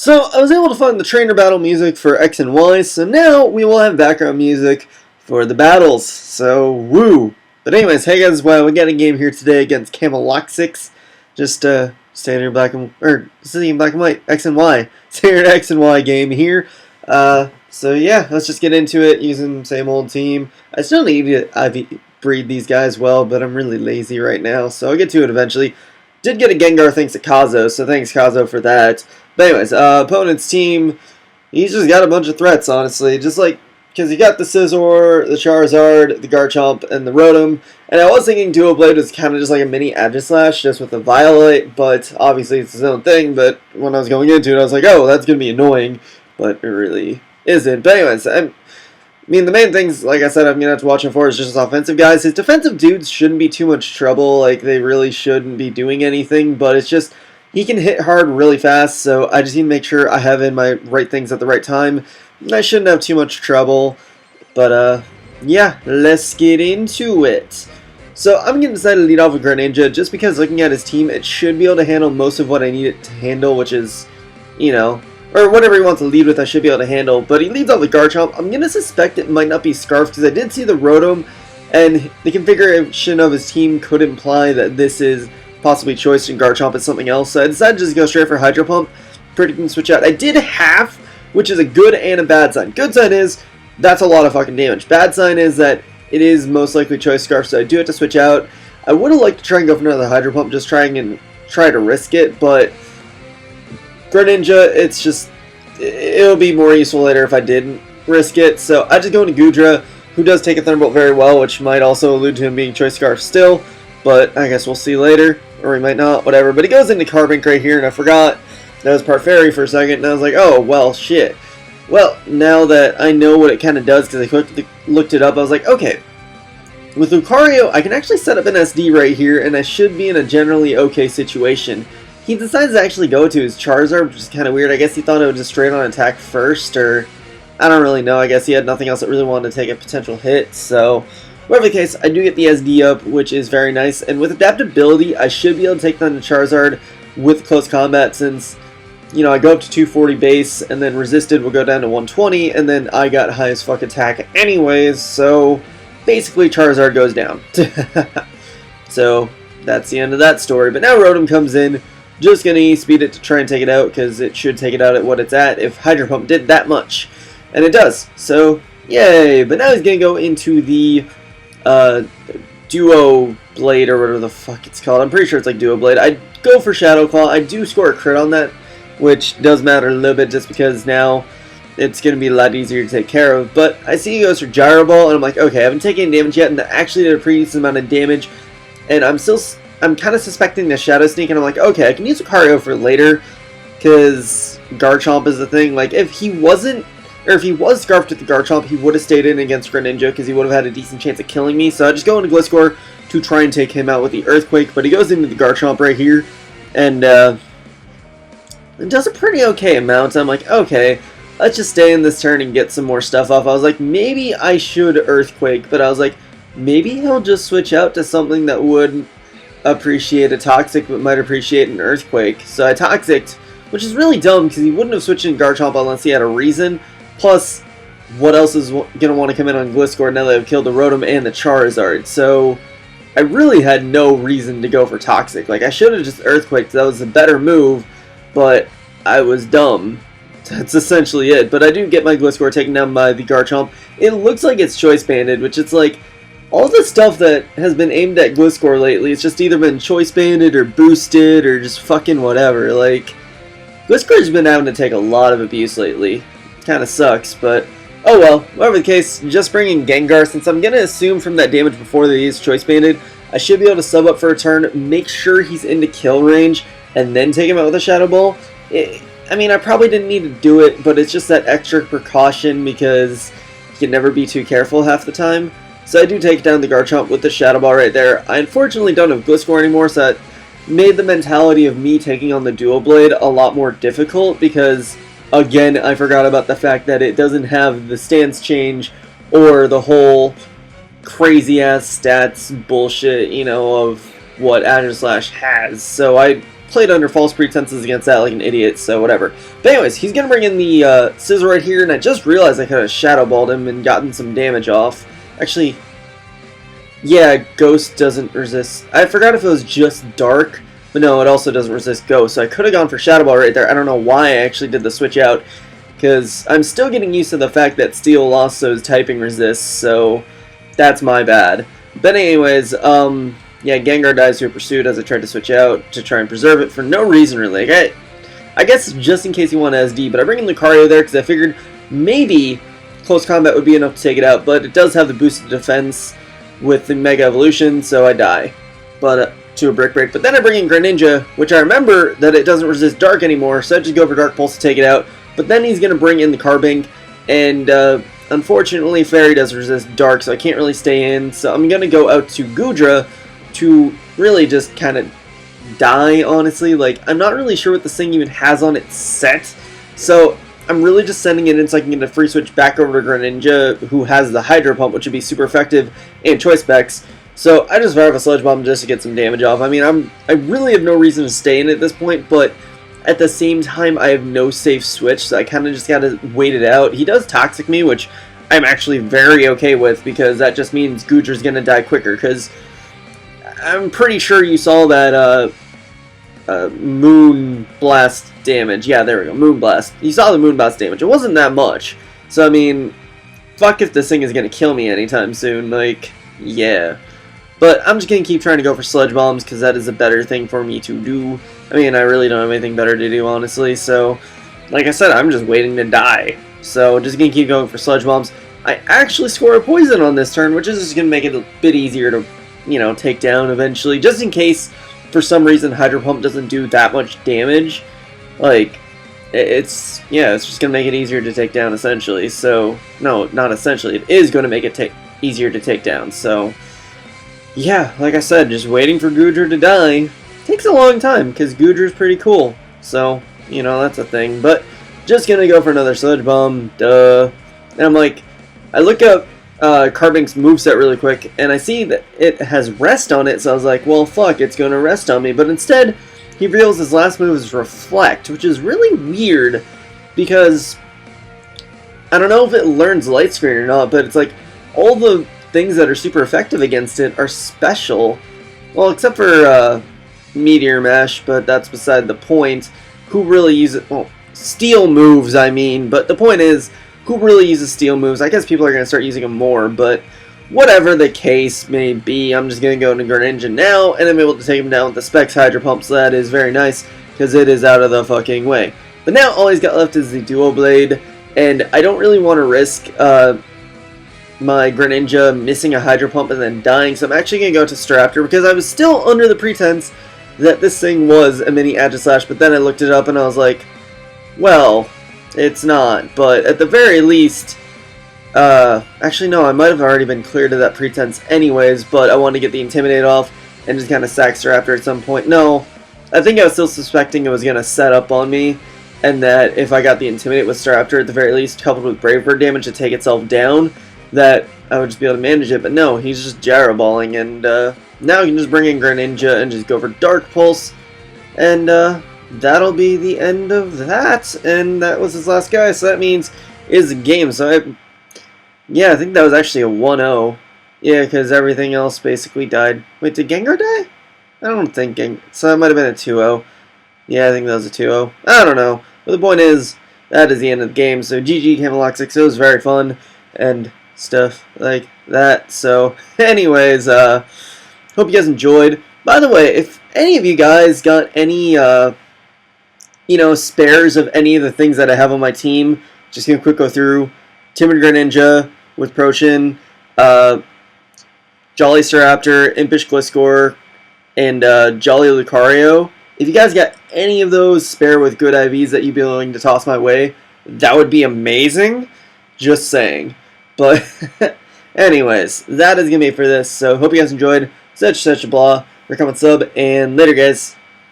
So I was able to find the trainer battle music for X and Y, so now we will have background music for the battles. So woo! But anyways, hey guys, well, we got a game here today against KameloxYx. Just standard black and white X and Y, standard X and Y game here. So yeah, let's just get into it using the same old team. I still need to IV breed these guys well, but I'm really lazy right now, so I'll get to it eventually. Did get a Gengar thanks to Kazo, so thanks Kazo for that. But anyways, opponent's team, he's just got a bunch of threats, honestly. Just like, because he got the Scizor, the Charizard, the Garchomp, and the Rotom. And I was thinking Dual Blade was kind of just like a mini Aegislash, just with the Violet, but obviously it's his own thing. But when I was going into it, I was like, oh, that's going to be annoying. But it really isn't. But anyways, I mean, the main things, like I said, I'm going to have to watch him for is just his offensive guys. His defensive dudes shouldn't be too much trouble. Like, they really shouldn't be doing anything. But it's just, he can hit hard really fast. So I just need to make sure I have in my right things at the right time. I shouldn't have too much trouble. But, yeah, let's get into it. So I'm going to decide to lead off with Greninja just because looking at his team, it should be able to handle most of what I need it to handle, which is, you know, or whatever he wants to lead with, I should be able to handle. But he leads off with Garchomp. I'm going to suspect it might not be Scarf because I did see the Rotom, and the configuration of his team could imply that this is possibly Choice and Garchomp is something else. So I decided to just go straight for Hydro Pump. Predicting switch out. I did half, which is a good and a bad sign. Good sign is that's a lot of fucking damage. Bad sign is that it is most likely Choice Scarf, so I do have to switch out. I would have liked to try and go for another Hydro Pump, just try to risk it, but Greninja, it's just, it'll be more useful later if I didn't risk it. So I just go into Goodra, who does take a Thunderbolt very well, which might also allude to him being Choice Scarf still, but I guess we'll see later, or he might not, whatever. But he goes into Carbink right here, and I forgot that was part Fairy for a second, and I was like, oh, well, shit. Well, now that I know what it kind of does, because I quickly looked it up, I was like, okay, with Lucario, I can actually set up an SD right here, and I should be in a generally okay situation. He decides to actually go to his Charizard, which is kind of weird. I guess he thought it would just straight on attack first, or I don't really know. I guess he had nothing else that really wanted to take a potential hit. So, whatever the case, I do get the SD up, which is very nice. And with adaptability, I should be able to take down the Charizard with close combat since, you know, I go up to 240 base, and then resisted will go down to 120, and then I got highest fuck attack anyways, so basically Charizard goes down. So, that's the end of that story. But now Rotom comes in. Just going to speed it to try and take it out, because it should take it out at what it's at if Hydro Pump did that much. And it does. So, yay. But now he's going to go into the Duo Blade, or whatever the fuck it's called. I'm pretty sure it's like Duo Blade. I go for Shadow Claw. I do score a crit on that, which does matter a little bit just because now it's going to be a lot easier to take care of. But I see he goes for Gyro Ball, and I'm like, okay, I haven't taken any damage yet, and that actually did a pretty decent amount of damage. And I'm kind of suspecting the Shadow Sneak, and I'm like, okay, I can use Lucario for later, because Garchomp is the thing. Like, if he wasn't, or if he was Scarfed with the Garchomp, he would have stayed in against Greninja, because he would have had a decent chance of killing me. So I just go into Gliscor to try and take him out with the Earthquake, but he goes into the Garchomp right here, and it does a pretty okay amount. I'm like, okay, let's just stay in this turn and get some more stuff off. I was like, maybe I should Earthquake, but I was like, maybe he'll just switch out to something that would appreciate a Toxic but might appreciate an Earthquake. So I Toxic'd, which is really dumb because he wouldn't have switched in Garchomp unless he had a reason. Plus, what else is going to want to come in on Gliscor now that I've killed the Rotom and the Charizard? So I really had no reason to go for Toxic. Like, I should have just Earthquaked. That was a better move, but I was dumb. That's essentially it. But I do get my Gliscor taken down by the Garchomp. It looks like it's Choice Banded, which it's like, all the stuff that has been aimed at Gliscor lately, it's just either been Choice Banded or boosted or just fucking whatever. Like, Gliscor's been having to take a lot of abuse lately. Kinda sucks, but oh well. Whatever the case, just bringing Gengar, since I'm gonna assume from that damage before that he's Choice Banded, I should be able to sub up for a turn, make sure he's into kill range, and then take him out with a Shadow Ball. I mean, I probably didn't need to do it, but it's just that extra precaution because you can never be too careful half the time. So I do take down the Garchomp with the Shadow Ball right there. I unfortunately don't have Gliscor anymore, so that made the mentality of me taking on the Dual Blade a lot more difficult because, again, I forgot about the fact that it doesn't have the stance change or the whole crazy-ass stats bullshit, you know, of what Aegislash has. So I played under false pretenses against that like an idiot, so whatever. But anyways, he's going to bring in the scissor right here, and I just realized I could have shadow balled him and gotten some damage off. Actually, yeah, Ghost doesn't resist. I forgot if it was just Dark, but no, it also doesn't resist Ghost, so I could have gone for Shadow Ball right there. I don't know why I actually did the switch out, because I'm still getting used to the fact that Steel lost those typing resists, so that's my bad. But anyways, yeah, Gengar dies to a Pursuit as I tried to switch out to try and preserve it for no reason really. Like, I guess just in case you want SD, but I bring in Lucario there because I figured maybe close combat would be enough to take it out, but it does have the boosted defense with the Mega Evolution, so I die. But to a Brick Break. But then I bring in Greninja, which I remember that it doesn't resist Dark anymore, so I just go for Dark Pulse to take it out. But then he's going to bring in the Carbink, and unfortunately Fairy does resist Dark, so I can't really stay in. So I'm going to go out to Goodra to really just kind of die, honestly. Like, I'm not really sure what this thing even has on its set, so I'm really just sending it in so I can get a free switch back over to Greninja, who has the Hydro Pump, which would be super effective, and Choice Specs. So I just fire off a Sludge Bomb just to get some damage off. I mean, I really have no reason to stay in at this point, but at the same time, I have no safe switch, so I kind of just gotta wait it out. He does Toxic me, which I'm actually very okay with, because that just means Goodra's gonna die quicker, because I'm pretty sure you saw that Moon Blast damage. Yeah, there we go, Moon Blast. You saw the Moon Blast damage. It wasn't that much, so I mean, fuck if this thing is gonna kill me anytime soon, like, yeah. But I'm just going to keep trying to go for Sludge Bombs, because that is a better thing for me to do. I mean, I really don't have anything better to do, honestly. So, like I said, I'm just waiting to die. So, just going to keep going for Sludge Bombs. I actually score a Poison on this turn, which is just going to make it a bit easier to, you know, take down eventually. Just in case, for some reason, Hydro Pump doesn't do that much damage. Like, it's just going to make it easier to take down, essentially. So, no, not essentially. It is going to make it easier to take down. So, yeah, like I said, just waiting for Goodra to die takes a long time, because Goodra's pretty cool. So, you know, that's a thing. But, just gonna go for another Sludge Bomb, duh. And I'm like, I look up Carbink's moveset really quick, and I see that it has Rest on it, so I was like, well, fuck, it's gonna Rest on me. But instead, he reveals his last move is Reflect, which is really weird, because I don't know if it learns Light Screen or not, but it's like, all the things that are super effective against it are special. Well, except for Meteor Mash, but that's beside the point. Who really uses... well, Steel moves, I mean. But the point is, who really uses Steel moves? I guess people are going to start using them more, but whatever the case may be, I'm just going to go into Greninja now, and I'm able to take him down with the Specs Hydro Pump, so that is very nice, because it is out of the fucking way. But now all he's got left is the Duo Blade, and I don't really want to risk my Greninja missing a Hydro Pump and then dying, so I'm actually going to go to Staraptor, because I was still under the pretense that this thing was a mini Agislash, but then I looked it up and I was like, well, it's not, but at the very least, actually no, I might have already been cleared of that pretense anyways, but I wanted to get the Intimidate off and just kind of sack Staraptor at some point. No, I think I was still suspecting it was going to set up on me, and that if I got the Intimidate with Staraptor at the very least, coupled with Brave Bird damage to take itself down, that I would just be able to manage it, but no, he's just Gyro Balling, and now you can just bring in Greninja and just go for Dark Pulse, and that'll be the end of that, and that was his last guy, so that means is the game. So yeah, I think that was actually a 1-0, yeah, because everything else basically died. Wait, did Gengar die? I don't think so that might have been a 2-0. Yeah, I think that was a 2-0. I don't know, but the point is, that is the end of the game, so GG KameloxYx, it was very fun, and stuff like that. So anyways, hope you guys enjoyed. By the way, if any of you guys got any you know, spares of any of the things that I have on my team, just gonna quick go through: Timid Greninja with Prochin, Jolly Staraptor, Impish Gliscor, and Jolly Lucario. If you guys got any of those spare with good IVs that you'd be willing to toss my way, that would be amazing. Just saying. But anyways, that is going to be it for this. So hope you guys enjoyed. Such a blah. Comment, sub, and later, guys.